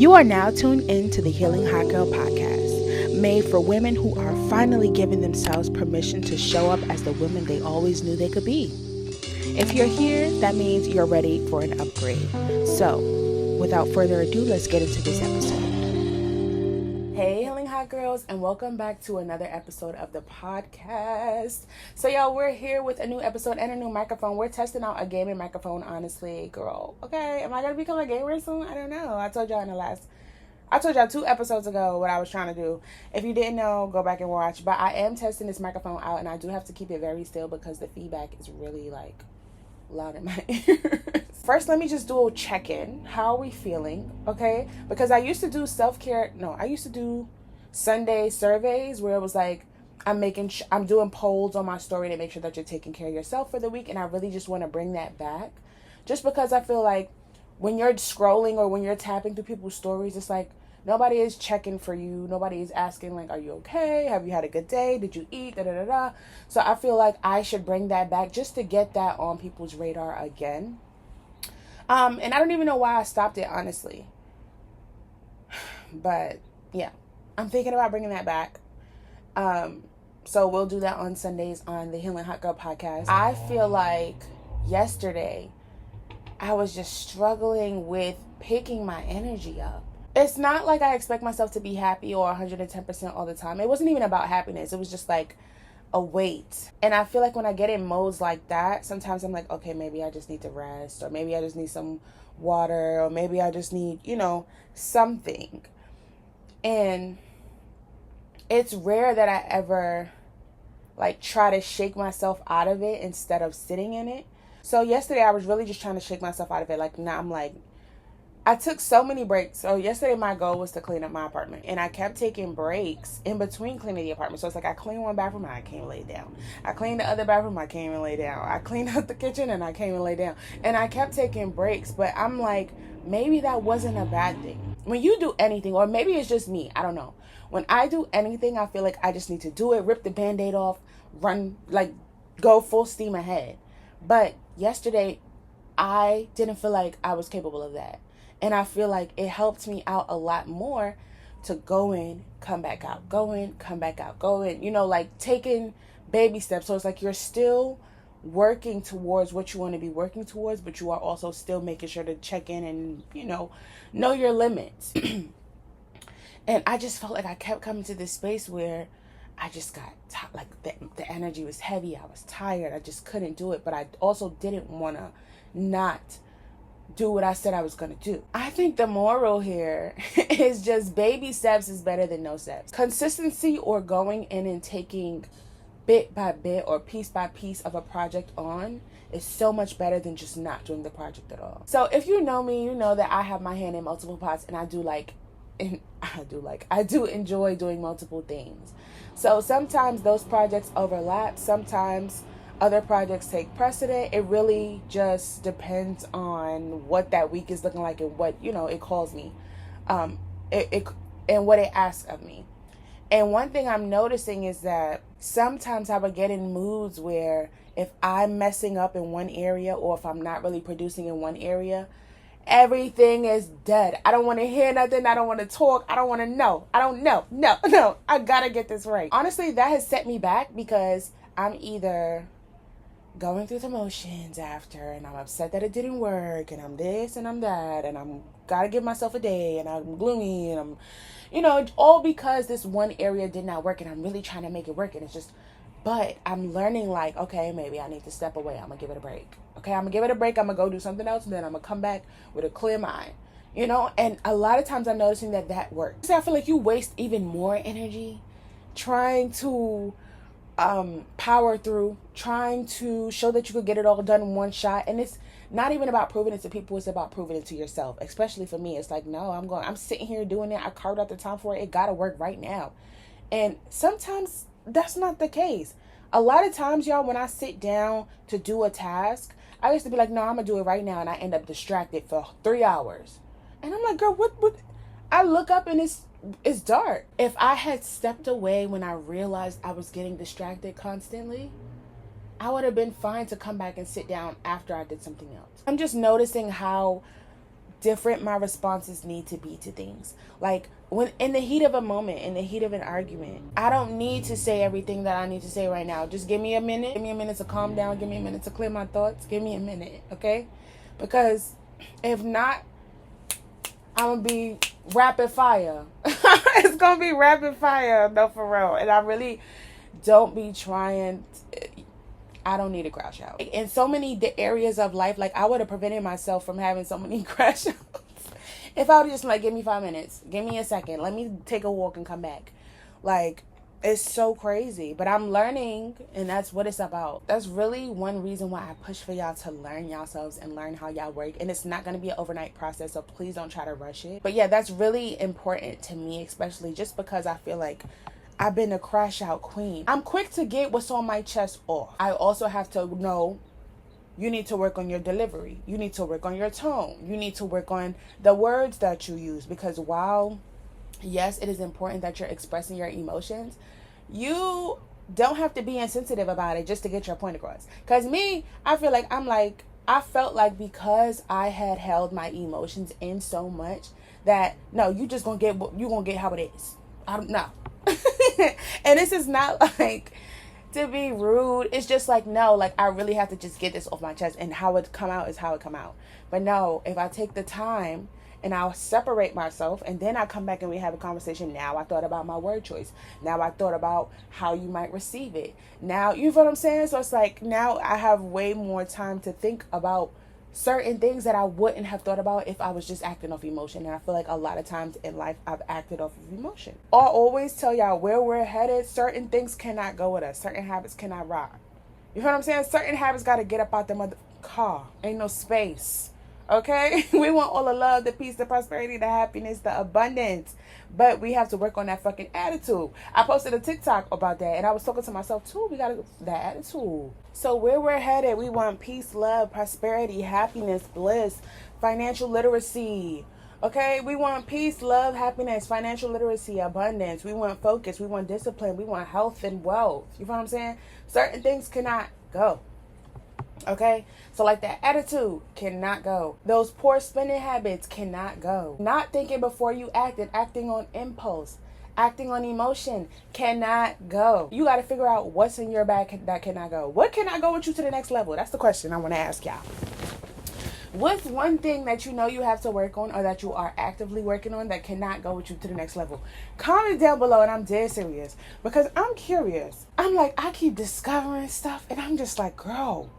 You are now tuned in to the Healing Hotgirl podcast, made for women who are finally giving themselves permission to show up as the women they always knew they could be. If you're here, that means you're ready for an upgrade. So, without further ado, let's get into this episode. Hey, Healing Hotgirls, and welcome back to another episode of the podcast. So, y'all, we're here with a new episode and a new microphone. We're testing out a gaming microphone, honestly, girl. Okay, am I gonna become a gamer soon? I don't know. I told y'all 2 episodes ago what I was trying to do. If you didn't know, go back and watch. But I am testing this microphone out, and I do have to keep it very still because the feedback is really loud in my ears. First, let me just do a check-in. How are we feeling? Okay, because I used to do Sunday surveys where it was like I'm doing polls on my story to make sure that you're taking care of yourself for the week, and I really just want to bring that back, just because I feel like when you're scrolling or when you're tapping through people's stories, it's like nobody is checking for you. Nobody is asking, like, are you okay? Have you had a good day? Did you eat? Da-da-da-da. So I feel like I should bring that back just to get that on people's radar again. And I don't even know why I stopped it, honestly. But, yeah. I'm thinking about bringing that back. So we'll do that on Sundays on the Healing Hotgirl podcast. I feel like yesterday I was just struggling with picking my energy up. It's not like I expect myself to be happy or 110% all the time. It wasn't even about happiness. It was just like a weight. And I feel like when I get in modes like that, sometimes I'm like, okay, maybe I just need to rest, or maybe I just need some water, or maybe I just need, something. And it's rare that I ever try to shake myself out of it instead of sitting in it. So yesterday I was really just trying to shake myself out of it. I took so many breaks. So yesterday my goal was to clean up my apartment, and I kept taking breaks in between cleaning the apartment. So it's like I cleaned one bathroom and I came and lay down. I cleaned the other bathroom, I came and lay down. I cleaned out the kitchen and I came and lay down. And I kept taking breaks, but I'm like, maybe that wasn't a bad thing. When you do anything, or maybe it's just me, I don't know. When I do anything, I feel like I just need to do it, rip the Band-Aid off, run, go full steam ahead. But yesterday, I didn't feel like I was capable of that. And I feel like it helped me out a lot more to go in, come back out, go in, come back out, go in, taking baby steps. So it's like you're still working towards what you want to be working towards, but you are also still making sure to check in and, know your limits. And I just felt like I kept coming to this space where I just got the energy was heavy. I was tired. I just couldn't do it. But I also didn't want to not do what I said I was going to do. I think the moral here is just baby steps is better than no steps. Consistency, or going in and taking bit by bit or piece by piece of a project on, is so much better than just not doing the project at all. So if you know me, you know that I have my hand in multiple pots, and I do enjoy doing multiple things. So sometimes those projects overlap. Sometimes other projects take precedent. It really just depends on what that week is looking like and what, it calls me. And what it asks of me. And one thing I'm noticing is that sometimes I would get in moods where if I'm messing up in one area, or if I'm not really producing in one area, everything is dead. I don't want to hear nothing. I don't want to talk. I don't want to know. I don't know. No. I gotta get this right. Honestly, that has set me back, because I'm either going through the motions after, and I'm upset that it didn't work, and I'm this and I'm that, and I'm gotta give myself a day, and I'm gloomy, and I'm, all because this one area did not work, and I'm really trying to make it work, and it's just, but I'm learning, okay, maybe I need to step away. I'm gonna give it a break. Okay, I'm gonna give it a break. I'm gonna go do something else, and then I'm gonna come back with a clear mind, and a lot of times I'm noticing that works. So I feel like you waste even more energy trying to power through, trying to show that you could get it all done in one shot. And it's not even about proving it to people, it's about proving it to yourself. Especially for me, it's like, no, I'm sitting here doing it. I carved out the time for it. It gotta work right now. And sometimes that's not the case. A lot of times, y'all, when I sit down to do a task, I used to be like, no, I'm gonna do it right now, and I end up distracted for 3 hours. And I'm like, girl, what? I look up and it's dark. If I had stepped away when I realized I was getting distracted constantly, I would have been fine to come back and sit down after I did something else. I'm just noticing how different my responses need to be to things. Like when in the heat of a moment, in the heat of an argument, I don't need to say everything that I need to say right now. Just give me a minute. Give me a minute to calm down. Give me a minute to clear my thoughts. Give me a minute, okay? Because if not, I'm going to be rapid fire. It's going to be rapid fire, no, for real. And I really don't be trying. I don't need a crash out. In so many areas of life, like I would have prevented myself from having so many crash outs if I would just like, give me 5 minutes. Give me a second. Let me take a walk and come back. Like, it's so crazy. But I'm learning, and that's what it's about. That's really one reason why I push for y'all to learn yourselves and learn how y'all work. And it's not going to be an overnight process, so please don't try to rush it. But yeah, that's really important to me, especially just because I feel like I've been a crash out queen. I'm quick to get what's on my chest off. I also have to know you need to work on your delivery. You need to work on your tone. You need to work on the words that you use. Because while, yes, it is important that you're expressing your emotions, you don't have to be insensitive about it just to get your point across. Because me, I feel like I felt like because I had held my emotions in so much that, no, you just gonna get how it is. I don't know. And this is not like to be rude. It's just like, no, like I really have to just get this off my chest, and how it come out is how it come out. But no, if I take the time and I'll separate myself and then I come back and we have a conversation, now I thought about my word choice. Now I thought about how you might receive it. Now, you know what I'm saying? So it's like now I have way more time to think about certain things that I wouldn't have thought about if I was just acting off emotion. And I feel like a lot of times in life I've acted off of emotion. I'll always tell y'all where we're headed. Certain things cannot go with us. Certain habits cannot ride. You know what I'm saying? Certain habits got to get up out the mother car. Ain't no space. Okay? We want all the love, the peace, the prosperity, the happiness, the abundance. But we have to work on that fucking attitude. I posted a TikTok about that, and I was talking to myself too. We got that attitude. So where we're headed, we want peace, love, prosperity, happiness, bliss, financial literacy. Okay? We want peace, love, happiness, financial literacy, abundance. We want focus. We want discipline. We want health and wealth. You know what I'm saying? Certain things cannot go. Okay, so like that attitude cannot go. Those poor spending habits cannot go. Not thinking before you act and acting on impulse, acting on emotion cannot go. You got to figure out what's in your bag that cannot go. What cannot go with you to the next level? That's the question I want to ask y'all. What's one thing that you know you have to work on, or that you are actively working on, that cannot go with you to the next level? Comment down below, and I'm dead serious because I'm curious. I'm like, I keep discovering stuff and I'm just like, girl,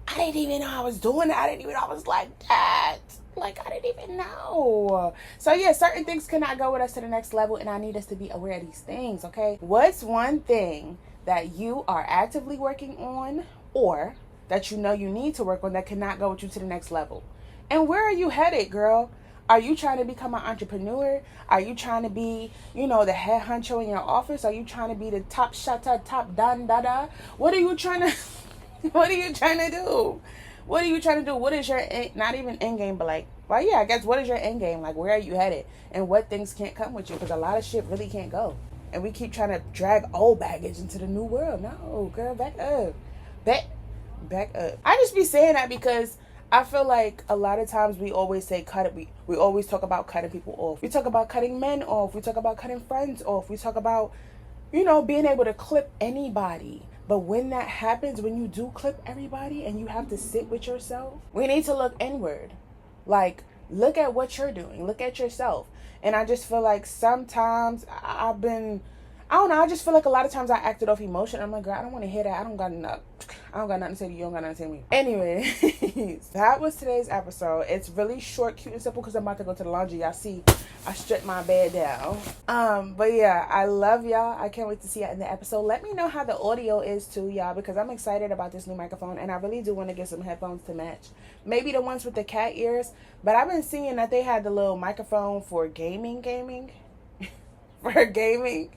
I didn't even know I was doing that. I didn't even know I was like that. Like, I didn't even know. So, yeah, certain things cannot go with us to the next level, and I need us to be aware of these things, okay? What's one thing that you are actively working on, or that you know you need to work on, that cannot go with you to the next level? And where are you headed, girl? Are you trying to become an entrepreneur? Are you trying to be, you know, the head honcho in your office? Are you trying to be the top shutter, top dan dada? What are you trying to... What are you trying to do? What are you trying to do? What is your, not even end game, but like, well, yeah, I guess what is your end game? Like, where are you headed? And what things can't come with you? Because a lot of shit really can't go. And we keep trying to drag old baggage into the new world. No, girl, back up. Back up. I just be saying that because I feel like a lot of times we always say cut it. We always talk about cutting people off. We talk about cutting men off. We talk about cutting friends off. We talk about, you know, being able to clip anybody. But when that happens, when you do clip everybody and you have to sit with yourself, we need to look inward. Like, look at what you're doing. Look at yourself. And I just feel like sometimes I don't know. I just feel like a lot of times I acted off emotion. I'm like, girl, I don't want to hear that. I don't got nothing to say to you. You don't got nothing to say to me. Anyway, that was today's episode. It's really short, cute, and simple because I'm about to go to the laundry. Y'all see, I stripped my bed down. But yeah, I love y'all. I can't wait to see y'all in the episode. Let me know how the audio is too, y'all, because I'm excited about this new microphone, and I really do want to get some headphones to match. Maybe the ones with the cat ears, but I've been seeing that they had the little microphone for gaming. For gaming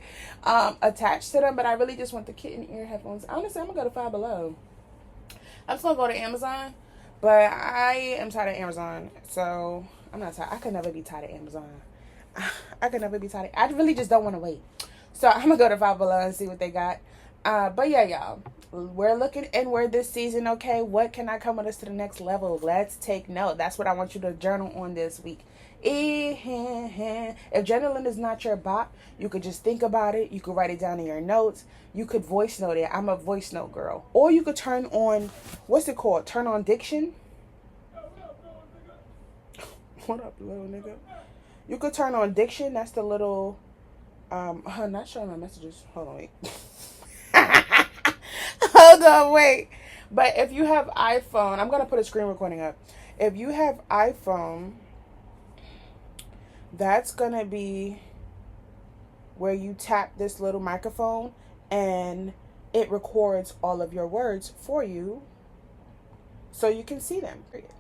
attached to them, but I really just want the kitten ear headphones. Honestly, I'm gonna go to Five Below. I'm just gonna go to Amazon, but I am tired of Amazon, so I'm not tired. I could never be tired of Amazon. I could never be tired. I really just don't want to wait, so I'm gonna go to Five Below and see what they got. But yeah, y'all, we're looking inward this season. Okay, what can I come with us to the next level? Let's take note. That's what I want you to journal on this week. If journaling is not your bot, you could just think about it. You could write it down in your notes. You could voice note it. I'm a voice note girl. Or you could turn on, what's it called? Turn on diction. What up, little nigga? You could turn on diction. That's the little, I'm not showing my messages. Hold on, wait. Hold on, wait. But if you have iPhone, I'm going to put a screen recording up. If you have iPhone, that's going to be where you tap this little microphone and it records all of your words for you so you can see them. Period.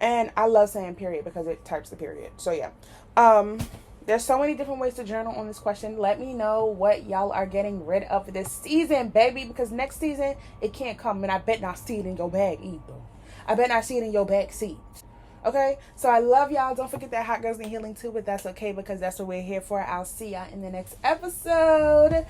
And I love saying period because it types the period. So yeah. There's so many different ways to journal on this question. Let me know what y'all are getting rid of this season, baby, because next season it can't come and I bet not see it in your bag either. I bet not see it in your back seat. Okay, so I love y'all. Don't forget that Hot Girls need healing too, but that's okay because that's what we're here for. I'll see y'all in the next episode.